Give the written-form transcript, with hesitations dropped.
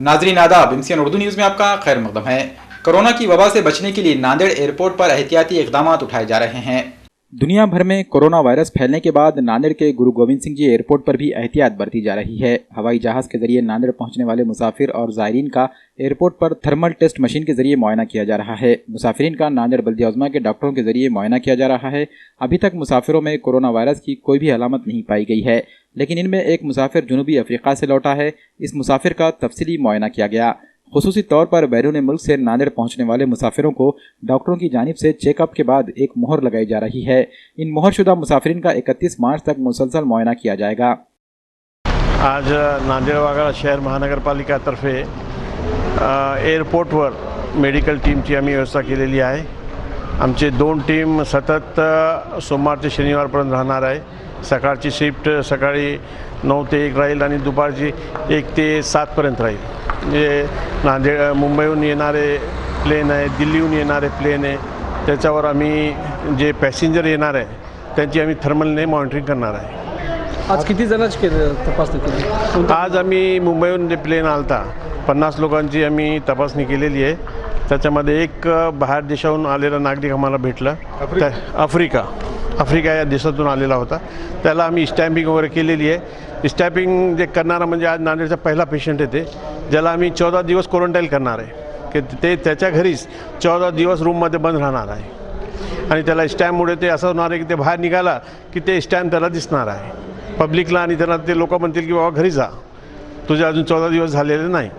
नाजरीन आदाब, MCN Urdu news में आपका खैर मकदम है। कोरोना की वबा से बचने के लिए नांदेड़ एयरपोर्ट पर एहतियाती इकदाम उठाए जा रहे हैं। दुनिया भर में कोरोना वायरस फैलने के बाद नांदेड़ के गुरु गोविंद सिंह जी एयरपोर्ट पर भी एहतियात बरती जा रही है। हवाई जहाज के जरिए नांदेड़ पहुंचने वाले मुसाफिर और ज़ायरीन का एयरपोर्ट पर थर्मल टेस्ट मशीन के जरिए मुआयना किया जा रहा है। मुसाफिरीन का नांदेड़ बल्दिया उज़्मा के डॉक्टरों के जरिए मुआयना किया जा रहा है। अभी तक मुसाफिरों में कोरोना वायरस की कोई भी अलामत नहीं पाई गई है, लेकिन इनमें एक मुसाफिर जनूबी अफ्रीका से लौटा है। इस मुसाफिर का तफसीली मुआयना किया गया। खुसूसी तौर पर बैरून मुल्क से नांदेड़ पहुंचने वाले मुसाफिरों को डॉक्टरों की जानिब से चेकअप के बाद एक मोहर लगाई जा रही है। इन मोहरशुदा मुसाफिरीन का 31 मार्च तक मुसलसल मुआयना किया जाएगा। आज नांदेड़ वाघाळा शहर महानगरपालिकातर्फे एअरपोर्टवर मेडिकल टीमची आम्ही व्यवस्था केलेली आहे। आमचे 2 टीम सतत सोमवार ते शनिवारपर्यंत राहणार आहे। सकाळची शिफ्ट सकाळी 9 ते 1 राहील आणि दुपारची 1 ते 7 पर्यंत राहील। म्हणजे नांदेड मुंबईहून येणारे प्लेन आहे, दिल्लीहून येणारे प्लेन आहे, त्याच्यावर आम्ही जे पॅसेंजर येणार आहे त्यांची आम्ही थर्मलने मॉनिटरिंग करणार आहे। आज किती जणांची तपासणी केली? आज आम्ही मुंबईहून जे प्लेन आलता 50 लोकांची आम्ही तपासणी केलेली आहे। त्याच्यामध्ये एक बाहेर देशाहून आलेला नागरिक आम्हाला भेटला, आफ्रिका या देशातून आलेला होता। त्याला आम्ही स्टॅम्पिंग वगैरे केलेली आहे। स्टॅम्पिंग जे करणारा म्हणजे आज नांदेडचा पहिला पेशंट आहे ते, ज्याला आम्ही 14 दिवस क्वारंटाईन करणार आहे की ते त्याच्या घरीच 14 दिवस रूममध्ये बंद राहणार आहे। आणि त्याला स्टॅम्पमुळे ते असं होणार आहे की ते बाहेर निघाला की ते स्टॅम्प त्याला दिसणार आहे पब्लिकला, आणि त्यांना ते लोक म्हणतील की बाबा घरी जा, तुझे अजून 14 दिवस झालेले नाही।